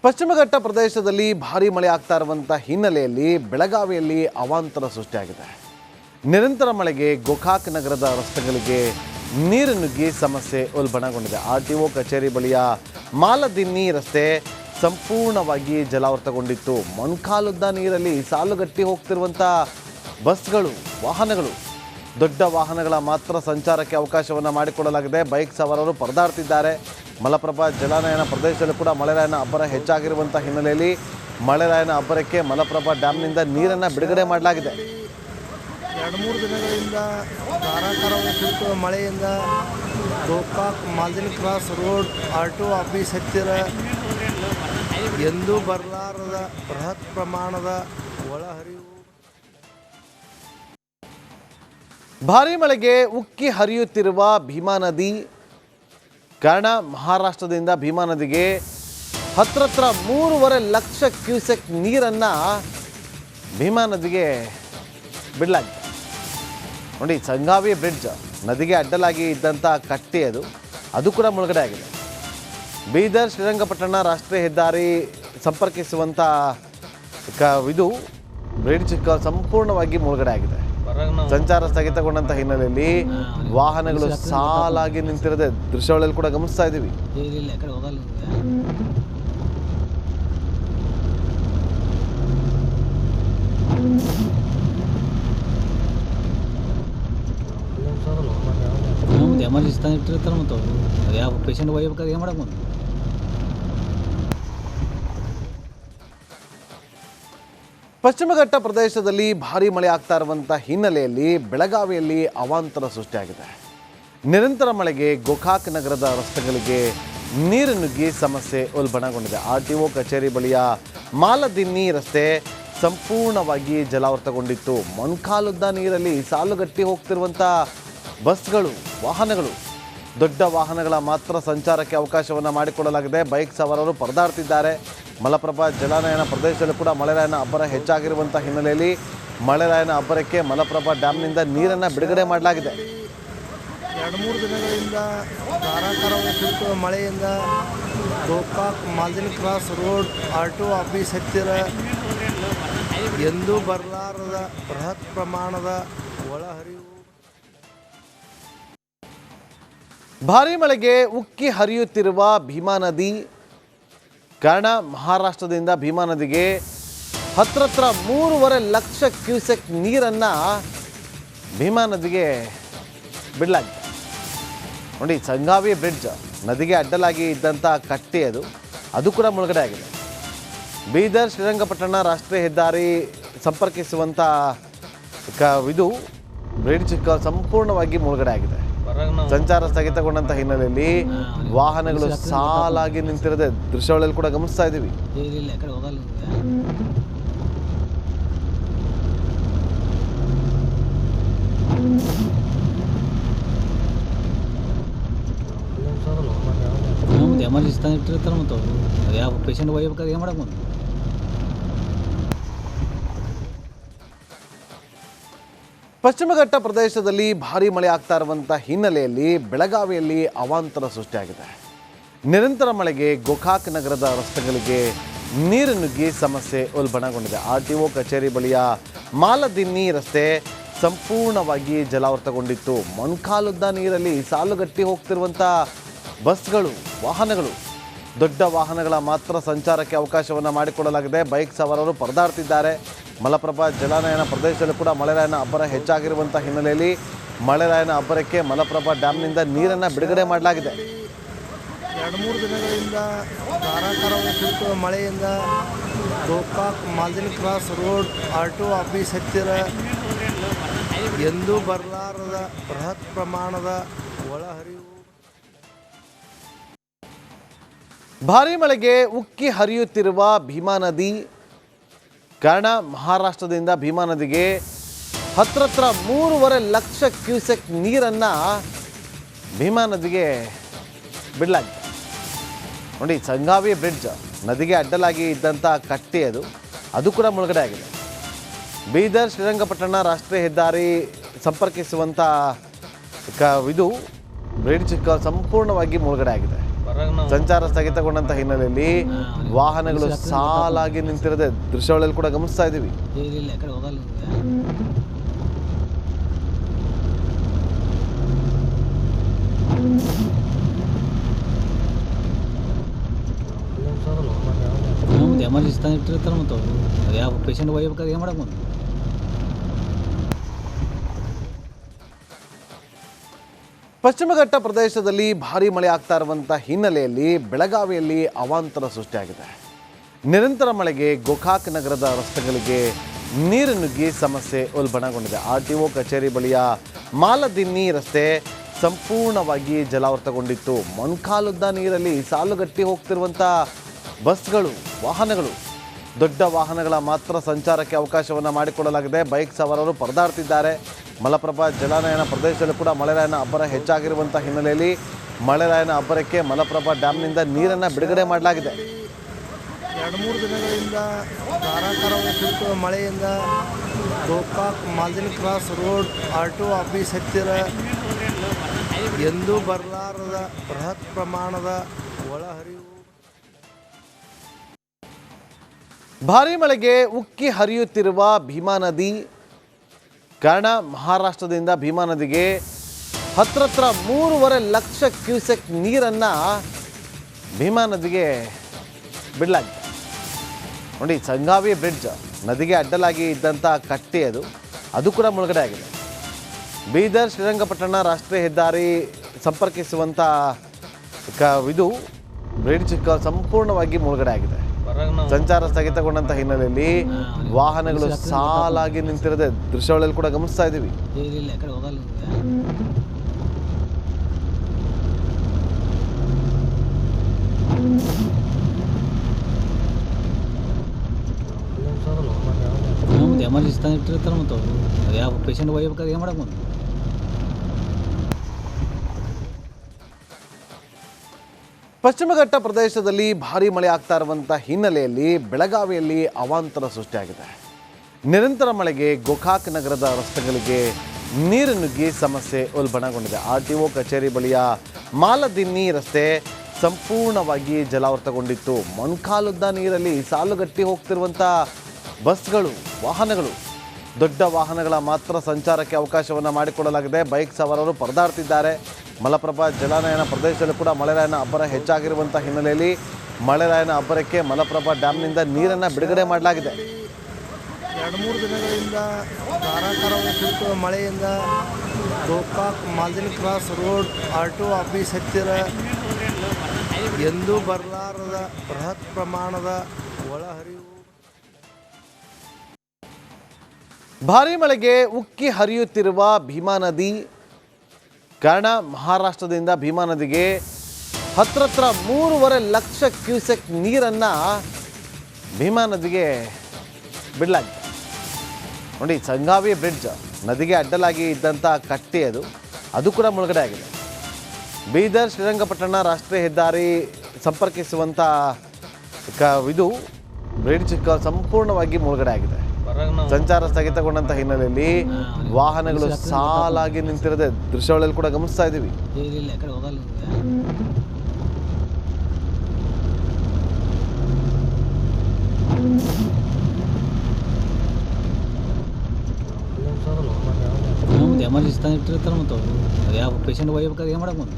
ಪಶ್ಚಿಮ ಘಟ್ಟ ಪ್ರದೇಶದಲ್ಲಿ ಭಾರೀ ಮಳೆ ಆಗ್ತಾ ಇರುವಂಥ ಹಿನ್ನೆಲೆಯಲ್ಲಿ ಬೆಳಗಾವಿಯಲ್ಲಿ ಅವಾಂತರ ಸೃಷ್ಟಿಯಾಗಿದೆ. ನಿರಂತರ ಮಳೆಗೆ ಗೋಕಾಕ್ ನಗರದ ರಸ್ತೆಗಳಿಗೆ ನೀರು ನುಗ್ಗಿ ಸಮಸ್ಯೆ ಉಲ್ಬಣಗೊಂಡಿದೆ. RTO ಕಚೇರಿ ಬಳಿಯ ಮಾಲದಿನ್ನಿ ರಸ್ತೆ ಸಂಪೂರ್ಣವಾಗಿ ಜಲಾವೃತಗೊಂಡಿತ್ತು. ಮೊಣಕಾಲುದ್ದ ನೀರಲ್ಲಿ ಸಾಲುಗಟ್ಟಿ ಹೋಗ್ತಿರುವಂಥ ಬಸ್ಗಳು, ವಾಹನಗಳು, ದೊಡ್ಡ ವಾಹನಗಳ ಮಾತ್ರ ಸಂಚಾರಕ್ಕೆ ಅವಕಾಶವನ್ನು ಮಾಡಿಕೊಡಲಾಗಿದೆ. ಬೈಕ್ ಸವಾರರು ಪರದಾಡ್ತಿದ್ದಾರೆ. ಮಲಪ್ರಭಾ ಜಲಾನಯನ ಪ್ರದೇಶದಲ್ಲೂ ಕೂಡ ಮಳೆರಾಯನ ಅಬ್ಬರ ಹೆಚ್ಚಾಗಿರುವಂಥ ಹಿನ್ನೆಲೆಯಲ್ಲಿ ಮಳೆರಾಯನ ಅಬ್ಬರಕ್ಕೆ ಮಲಪ್ರಭಾ ಡ್ಯಾಮ್ನಿಂದ ನೀರನ್ನು ಬಿಡುಗಡೆ ಮಾಡಲಾಗಿದೆ. 2-3 ದಿನಗಳಿಂದ ಧಾರಾಕಾರ ಸುರಿಯುವ ಮಳೆಯಿಂದ ಗೋಕಾಕ್ ಮಾಲ್ದಿನ ಕ್ರಾಸ್ ರೋಡ್ RTO ಆಫೀಸ್ ಹತ್ತಿರ ಎಂದೂ ಬರಲಾರದ ಬೃಹತ್ ಪ್ರಮಾಣದ ಒಳಹರಿವು. ಭಾರೀ ಮಳೆಗೆ ಉಕ್ಕಿ ಹರಿಯುತ್ತಿರುವ ಭೀಮಾ ನದಿ ಕಾರಣ ಮಹಾರಾಷ್ಟ್ರದಿಂದ ಭೀಮಾ ನದಿಗೆ ಹತ್ರ 3.5 ಲಕ್ಷ ಕ್ಯೂಸೆಕ್ ನೀರನ್ನು ಭೀಮಾ ನದಿಗೆ ಬಿಡಲಾಗಿದೆ. ನೋಡಿ, ಸಂಗಾವಿ ಬ್ರಿಡ್ಜ್ ನದಿಗೆ ಅಡ್ಡಲಾಗಿ ಇದ್ದಂಥ ಕಟ್ಟೆ ಅದು ಕೂಡ ಮುಳುಗಡೆ ಆಗಿದೆ. ಬೀದರ್ ಶ್ರೀರಂಗಪಟ್ಟಣ ರಾಷ್ಟ್ರೀಯ ಹೆದ್ದಾರಿ ಸಂಪರ್ಕಿಸುವಂಥ ಇದು ಬ್ರಿಡ್ಜ್ ಸಂಪೂರ್ಣವಾಗಿ ಮುಳುಗಡೆ ಆಗಿದೆ. ಸಂಚಾರ ಸ್ಥಗಿತಗೊಂಡಂಥ ಹಿನ್ನೆಲೆಯಲ್ಲಿ ವಾಹನಗಳು ಸಾಲಾಗಿ ನಿಂತಿರೋದೇ ದೃಶ್ಯಾವಳಿಯಲ್ಲಿ ಕೂಡ ಗಮನಿಸ್ತಾ ಇದ್ದೀವಿ. ಎಮರ್ಜೆನ್ಸಿ ತಂದು ಇಟ್ಟಿರ್ತಾರೆ. ಮತ್ತು ಯಾವ ಪೇಷಂಟ್ ಒಯ್ಯಬೇಕಾದ್ರೆ ಏನು ಮಾಡಕ್ಕೆ ಬಂದು ಪಶ್ಚಿಮ ಘಟ್ಟ ಪ್ರದೇಶದಲ್ಲಿ ಭಾರೀ ಮಳೆ ಆಗ್ತಾ ಇರುವಂಥ ಹಿನ್ನೆಲೆಯಲ್ಲಿ ಬೆಳಗಾವಿಯಲ್ಲಿ ಅವಾಂತರ ಸೃಷ್ಟಿಯಾಗಿದೆ. ನಿರಂತರ ಮಳೆಗೆ ಗೋಕಾಕ್ ನಗರದ ರಸ್ತೆಗಳಿಗೆ ನೀರು ನುಗ್ಗಿ ಸಮಸ್ಯೆ ಉಲ್ಬಣಗೊಂಡಿದೆ. RTO ಕಚೇರಿ ಬಳಿಯ ಮಾಲದಿನ್ನಿ ರಸ್ತೆ ಸಂಪೂರ್ಣವಾಗಿ ಜಲಾವೃತಗೊಂಡಿತ್ತು. ಮೊಣಕಾಲುದ್ದ ನೀರಲ್ಲಿ ಸಾಲುಗಟ್ಟಿ ಹೋಗ್ತಿರುವಂಥ ಬಸ್ಗಳು, ವಾಹನಗಳು, ದೊಡ್ಡ ವಾಹನಗಳ ಮಾತ್ರ ಸಂಚಾರಕ್ಕೆ ಅವಕಾಶವನ್ನು ಮಾಡಿಕೊಡಲಾಗಿದೆ. ಬೈಕ್ ಸವಾರರು ಪರದಾಡ್ತಿದ್ದಾರೆ. ಮಲಪ್ರಭಾ ಜಲಾನಯನ ಪ್ರದೇಶದಲ್ಲೂ ಕೂಡ ಮಳೆರಾಯನ ಅಬ್ಬರ ಹೆಚ್ಚಾಗಿರುವಂಥ ಹಿನ್ನೆಲೆಯಲ್ಲಿ ಮಳೆರಾಯನ ಅಬ್ಬರಕ್ಕೆ ಮಲಪ್ರಭಾ ಡ್ಯಾಮ್ನಿಂದ ನೀರನ್ನು ಬಿಡುಗಡೆ ಮಾಡಲಾಗಿದೆ. 2-3 ದಿನಗಳಿಂದ ಧಾರಾಕಾರ ಸುರಿಯುವ ಮಳೆಯಿಂದ ಗೋಕಾಕ್ ಮಾಲ್ದಿನ ಕ್ರಾಸ್ ರೋಡ್ RTO ಆಫೀಸ್ ಹತ್ತಿರ ಎಂದೂ ಬರಲಾರದ ಬೃಹತ್ ಪ್ರಮಾಣದ ಒಳಹರಿವು. ಭಾರೀ ಮಳೆಗೆ ಉಕ್ಕಿ ಹರಿಯುತ್ತಿರುವ ಭೀಮಾ ನದಿ ಕಾರಣ ಮಹಾರಾಷ್ಟ್ರದಿಂದ ಭೀಮಾ ನದಿಗೆ ಹತ್ರ 3.5 ಲಕ್ಷ ಕ್ಯೂಸೆಕ್ ನೀರನ್ನು ಭೀಮಾ ನದಿಗೆ ಬಿಡಲಾಗಿದೆ. ನೋಡಿ, ಸಂಗಾವಿ ಬ್ರಿಡ್ಜ್ ನದಿಗೆ ಅಡ್ಡಲಾಗಿ ಇದ್ದಂಥ ಕಟ್ಟೆ ಅದು ಕೂಡ ಮುಳುಗಡೆ ಆಗಿದೆ. ಬೀದರ್ ಶ್ರೀರಂಗಪಟ್ಟಣ ರಾಷ್ಟ್ರೀಯ ಹೆದ್ದಾರಿ ಸಂಪರ್ಕಿಸುವಂಥ ಇದು ಬ್ರಿಡ್ಜ್ ಸಂಪೂರ್ಣವಾಗಿ ಮುಳುಗಡೆ ಆಗಿದೆ. ಸಂಚಾರ ಸ್ಥಗಿತಗೊಂಡಂಥ ಹಿನ್ನೆಲೆಯಲ್ಲಿ ವಾಹನಗಳು ಸಾಲಾಗಿ ನಿಂತಿರೋದೇ ದೃಶ್ಯಾವಳಿಯಲ್ಲಿ ಕೂಡ ಗಮನಿಸ್ತಾ ಇದ್ದೀವಿ. ಎಮರ್ಜೆನ್ಸಿ ತಂದು ಇಟ್ಟಿರ್ತಾರೆ. ಮತ್ತು ಯಾವ ಪೇಷಂಟ್ ಒಯ್ಯಬೇಕಾದ್ರೆ ಏನು ಮಾಡಕ್ಕೆ ಬಂದು ಪಶ್ಚಿಮ ಘಟ್ಟ ಪ್ರದೇಶದಲ್ಲಿ ಭಾರೀ ಮಳೆ ಆಗ್ತಾ ಇರುವಂಥ ಹಿನ್ನೆಲೆಯಲ್ಲಿ ಬೆಳಗಾವಿಯಲ್ಲಿ ಅವಾಂತರ ಸೃಷ್ಟಿಯಾಗಿದೆ. ನಿರಂತರ ಮಳೆಗೆ ಗೋಕಾಕ್ ನಗರದ ರಸ್ತೆಗಳಿಗೆ ನೀರು ನುಗ್ಗಿ ಸಮಸ್ಯೆ ಉಲ್ಬಣಗೊಂಡಿದೆ. RTO ಕಚೇರಿ ಬಳಿಯ ಮಾಲದಿನ್ನಿ ರಸ್ತೆ ಸಂಪೂರ್ಣವಾಗಿ ಜಲಾವೃತಗೊಂಡಿತ್ತು. ಮೊಣಕಾಲುದ್ದ ನೀರಲ್ಲಿ ಸಾಲುಗಟ್ಟಿ ಹೋಗ್ತಿರುವಂಥ ಬಸ್ಗಳು, ವಾಹನಗಳು, ದೊಡ್ಡ ವಾಹನಗಳ ಮಾತ್ರ ಸಂಚಾರಕ್ಕೆ ಅವಕಾಶವನ್ನು ಮಾಡಿಕೊಡಲಾಗಿದೆ. ಬೈಕ್ ಸವಾರರು ಪರದಾಡ್ತಿದ್ದಾರೆ. ಮಲಪ್ರಭಾ ಜಲಾನಯನ ಪ್ರದೇಶದಲ್ಲೂ ಕೂಡ ಮಳೆರಾಯನ ಅಬ್ಬರ ಹೆಚ್ಚಾಗಿರುವಂಥ ಹಿನ್ನೆಲೆಯಲ್ಲಿ ಮಳೆರಾಯನ ಅಬ್ಬರಕ್ಕೆ ಮಲಪ್ರಭಾ ಡ್ಯಾಮ್ನಿಂದ ನೀರನ್ನು ಬಿಡುಗಡೆ ಮಾಡಲಾಗಿದೆ. 2-3 ದಿನಗಳಿಂದ ಧಾರಾಕಾರ ಸುರಿಯುವ ಮಳೆಯಿಂದ ಗೋಕಾಕ್ ಮಾಲ್ದಿನ ಕ್ರಾಸ್ ರೋಡ್ RTO ಆಫೀಸ್ ಹತ್ತಿರ ಎಂದೂ ಬರಲಾರದ ಬೃಹತ್ ಪ್ರಮಾಣದ ಒಳಹರಿವು. ಭಾರೀ ಮಳೆಗೆ ಉಕ್ಕಿ ಹರಿಯುತ್ತಿರುವ ಭೀಮಾ ನದಿ ಕಾರಣ ಮಹಾರಾಷ್ಟ್ರದಿಂದ ಭೀಮಾ ನದಿಗೆ ಹತ್ರ 3.5 ಲಕ್ಷ ಕ್ಯೂಸೆಕ್ ನೀರನ್ನು ಭೀಮಾ ನದಿಗೆ ಬಿಡಲಾಗಿದೆ. ನೋಡಿ, ಸಂಗಾವಿ ಬ್ರಿಡ್ಜ್ ನದಿಗೆ ಅಡ್ಡಲಾಗಿ ಇದ್ದಂಥ ಕಟ್ಟೆ ಅದು ಕೂಡ ಮುಳುಗಡೆ ಆಗಿದೆ. ಬೀದರ್ ಶ್ರೀರಂಗಪಟ್ಟಣ ರಾಷ್ಟ್ರೀಯ ಹೆದ್ದಾರಿ ಸಂಪರ್ಕಿಸುವಂಥ ಇದು ಬ್ರಿಡ್ಜ್ ಸಂಪೂರ್ಣವಾಗಿ ಮುಳುಗಡೆ ಆಗಿದೆ. ಸಂಚಾರ ಸ್ಥಗಿತಗೊಂಡಂತ ಹಿನ್ನೆಲೆಯಲ್ಲಿ ವಾಹನಗಳು ಸಾಲಾಗಿ ನಿಂತಿರದೆ ದೃಶ್ಯಾವಳಿಯಲ್ಲಿ ಕೂಡ ಗಮನಿಸ್ತಾ ಇದ್ದೀವಿ. ಇಲ್ಲ ಆ ಕಡೆ ಹೋಗಲ್ಲ ಮತ್ತೆ ಎಮರ್ಜೆನ್ಸಿ ತಂದು ಇಟ್ಟಿರ್ತಾರೆ ಮತ್ತು ಅವ್ರು ಯಾವ ಪೇಷಂಟ್ ಒಯ್ಬೇಕಾದ್ರೆ ಏನು ಮಾಡಕ್ಕೆ ಬಂದು ಪಶ್ಚಿಮ ಘಟ್ಟ ಪ್ರದೇಶದಲ್ಲಿ ಭಾರೀ ಮಳೆ ಆಗ್ತಾ ಇರುವಂಥ ಹಿನ್ನೆಲೆಯಲ್ಲಿ ಬೆಳಗಾವಿಯಲ್ಲಿ ಅವಾಂತರ ಸೃಷ್ಟಿಯಾಗಿದೆ. ನಿರಂತರ ಮಳೆಗೆ ಗೋಕಾಕ್ ನಗರದ ರಸ್ತೆಗಳಿಗೆ ನೀರು ನುಗ್ಗಿ ಸಮಸ್ಯೆ ಉಲ್ಬಣಗೊಂಡಿದೆ. RTO ಕಚೇರಿ ಬಳಿಯ ಮಾಲದಿನ್ನಿ ರಸ್ತೆ ಸಂಪೂರ್ಣವಾಗಿ ಜಲಾವೃತಗೊಂಡಿತ್ತು. ಮೊಣಕಾಲುದ್ದ ನೀರಲ್ಲಿ ಸಾಲುಗಟ್ಟಿ ಹೋಗ್ತಿರುವಂಥ ಬಸ್ಗಳು, ವಾಹನಗಳು, ದೊಡ್ಡ ವಾಹನಗಳ ಮಾತ್ರ ಸಂಚಾರಕ್ಕೆ ಅವಕಾಶವನ್ನು ಮಾಡಿಕೊಡಲಾಗಿದೆ. ಬೈಕ್ ಸವಾರರು ಪರದಾಡ್ತಿದ್ದಾರೆ. ಮಲಪ್ರಭಾ ಜಲಾನಯನ ಪ್ರದೇಶದಲ್ಲೂ ಕೂಡ ಮಳೆರಾಯನ ಅಬ್ಬರ ಹೆಚ್ಚಾಗಿರುವಂಥ ಹಿನ್ನೆಲೆಯಲ್ಲಿ ಮಳೆರಾಯನ ಅಬ್ಬರಕ್ಕೆ ಮಲಪ್ರಭಾ ಡ್ಯಾಮ್ನಿಂದ ನೀರನ್ನು ಬಿಡುಗಡೆ ಮಾಡಲಾಗಿದೆ. 2-3 ದಿನಗಳಿಂದ ಧಾರಾಕಾರ ಸುರಿಯುವ ಮಳೆಯಿಂದ ಗೋಕಾಕ್ ಮಾಲ್ದಿನ ಕ್ರಾಸ್ ರೋಡ್ RTO ಆಫೀಸ್ ಹತ್ತಿರ ಎಂದೂ ಬರಲಾರದ ಬೃಹತ್ ಪ್ರಮಾಣದ ಒಳಹರಿವು. ಭಾರೀ ಮಳೆಗೆ ಉಕ್ಕಿ ಹರಿಯುತ್ತಿರುವ ಭೀಮಾ ನದಿ ಕಾರಣ ಮಹಾರಾಷ್ಟ್ರದಿಂದ ಭೀಮಾ ನದಿಗೆ ಹತ್ರ 3.5 ಲಕ್ಷ ಕ್ಯೂಸೆಕ್ ನೀರನ್ನು ಭೀಮಾ ನದಿಗೆ ಬಿಡಲಾಗಿದೆ. ನೋಡಿ, ಸಂಗಾವಿ ಬ್ರಿಡ್ಜ್ ನದಿಗೆ ಅಡ್ಡಲಾಗಿ ಇದ್ದಂಥ ಕಟ್ಟೆ ಅದು ಕೂಡ ಮುಳುಗಡೆ ಆಗಿದೆ. ಬೀದರ್ ಶ್ರೀರಂಗಪಟ್ಟಣ ರಾಷ್ಟ್ರೀಯ ಹೆದ್ದಾರಿ ಸಂಪರ್ಕಿಸುವಂಥ ಇದು ಬ್ರಿಡ್ಜ್ ಸಂಪೂರ್ಣವಾಗಿ ಮುಳುಗಡೆ ಆಗಿದೆ. ಸಂಚಾರ ಸ್ಥಗಿತಗೊಂಡಂತ ಹಿನ್ನೆಲೆಯಲ್ಲಿ ವಾಹನಗಳು ಸಾಲಾಗಿ ನಿಂತಿರದೆ ದೃಶ್ಯಾವಳಿಯಲ್ಲಿ ಕೂಡ ಗಮನಿಸ್ತಾ ಇದ್ದೀವಿ. ಇಲ್ಲ ಆ ಕಡೆ ಹೋಗಲ್ಲ ಮತ್ತೆ ಎಮರ್ಜೆನ್ಸಿ ತಂದು ಇಟ್ಟಿರ್ತಾರೆ ಮತ್ತು ಅವ್ರು ಯಾವ ಪೇಷಂಟ್ ಒಯ್ಬೇಕಾದ್ರೆ ಏನು ಮಾಡಕ್ಕೆ ಬಂದು ಪಶ್ಚಿಮ ಘಟ್ಟ ಪ್ರದೇಶದಲ್ಲಿ ಭಾರೀ ಮಳೆ ಆಗ್ತಾ ಇರುವಂಥ ಹಿನ್ನೆಲೆಯಲ್ಲಿ ಬೆಳಗಾವಿಯಲ್ಲಿ ಅವಾಂತರ ಸೃಷ್ಟಿಯಾಗಿದೆ. ನಿರಂತರ ಮಳೆಗೆ ಗೋಕಾಕ್ ನಗರದ ರಸ್ತೆಗಳಿಗೆ ನೀರು ನುಗ್ಗಿ ಸಮಸ್ಯೆ ಉಲ್ಬಣಗೊಂಡಿದೆ. RTO ಕಚೇರಿ ಬಳಿಯ ಮಾಲದಿನ್ನಿ ರಸ್ತೆ ಸಂಪೂರ್ಣವಾಗಿ ಜಲಾವೃತಗೊಂಡಿತ್ತು. ಮೊಣಕಾಲುದ್ದ ನೀರಲ್ಲಿ ಸಾಲುಗಟ್ಟಿ ಹೋಗ್ತಿರುವಂಥ ಬಸ್ಗಳು, ವಾಹನಗಳು, ದೊಡ್ಡ ವಾಹನಗಳ ಮಾತ್ರ ಸಂಚಾರಕ್ಕೆ ಅವಕಾಶವನ್ನು ಮಾಡಿಕೊಡಲಾಗಿದೆ. ಬೈಕ್ ಸವಾರರು ಪರದಾಡ್ತಿದ್ದಾರೆ. ಮಲಪ್ರಭಾ ಜಲಾನಯನ ಪ್ರದೇಶದಲ್ಲೂ ಕೂಡ ಮಳೆರಾಯನ ಅಬ್ಬರ ಹೆಚ್ಚಾಗಿರುವಂಥ ಹಿನ್ನೆಲೆಯಲ್ಲಿ ಮಳೆರಾಯನ ಅಬ್ಬರಕ್ಕೆ ಮಲಪ್ರಭಾ ಡ್ಯಾಮ್ನಿಂದ ನೀರನ್ನು ಬಿಡುಗಡೆ ಮಾಡಲಾಗಿದೆ. 2-3 ದಿನಗಳಿಂದ ಧಾರಾಕಾರ ಸುರಿಯುವ ಮಳೆಯಿಂದ ಗೋಕಾಕ್ ಮಾಲ್ದಿನ ಕ್ರಾಸ್ ರೋಡ್ RTO ಆಫೀಸ್ ಹತ್ತಿರ ಎಂದೂ ಬರಲಾರದ ಬೃಹತ್ ಪ್ರಮಾಣದ ಒಳಹರಿವು. ಭಾರೀ ಮಳೆಗೆ ಉಕ್ಕಿ ಹರಿಯುತ್ತಿರುವ ಭೀಮಾ ನದಿ ಕಾರಣ ಮಹಾರಾಷ್ಟ್ರದಿಂದ ಭೀಮಾ ನದಿಗೆ ಹತ್ರ 3.5 ಲಕ್ಷ ಕ್ಯೂಸೆಕ್ ನೀರನ್ನು ಭೀಮಾ ನದಿಗೆ ಬಿಡಲಾಗಿದೆ. ನೋಡಿ, ಸಂಗಾವಿ ಬ್ರಿಡ್ಜ್ ನದಿಗೆ ಅಡ್ಡಲಾಗಿ ಇದ್ದಂಥ ಕಟ್ಟೆ ಅದು ಕೂಡ ಮುಳುಗಡೆ ಆಗಿದೆ. ಬೀದರ್ ಶ್ರೀರಂಗಪಟ್ಟಣ ರಾಷ್ಟ್ರೀಯ ಹೆದ್ದಾರಿ ಸಂಪರ್ಕಿಸುವಂಥ ಇದು ಬ್ರಿಡ್ಜ್ ಸಂಪೂರ್ಣವಾಗಿ ಮುಳುಗಡೆ ಆಗಿದೆ. ಸಂಚಾರ ಸ್ಥಗಿತಗೊಂಡಂತ ಹಿನ್ನೆಲೆಯಲ್ಲಿ ವಾಹನಗಳು ಸಾಲಾಗಿ ನಿಂತಿರದೆ ದೃಶ್ಯಾವಳಿಯಲ್ಲಿ ಕೂಡ ಗಮನಿಸ್ತಾ ಇದ್ದೀವಿ. ಇಲ್ಲ ಆ ಕಡೆ ಹೋಗಲ್ಲ ಮತ್ತೆ ಎಮರ್ಜೆನ್ಸಿ ತಂದು ಇಟ್ಟಿರ್ತಾರೆ ಮತ್ತು ಅವ್ರು ಯಾವ ಪೇಷಂಟ್ ಒಯ್ಬೇಕಾದ್ರೆ ಏನು ಮಾಡಕ್ಕೆ ಬಂದು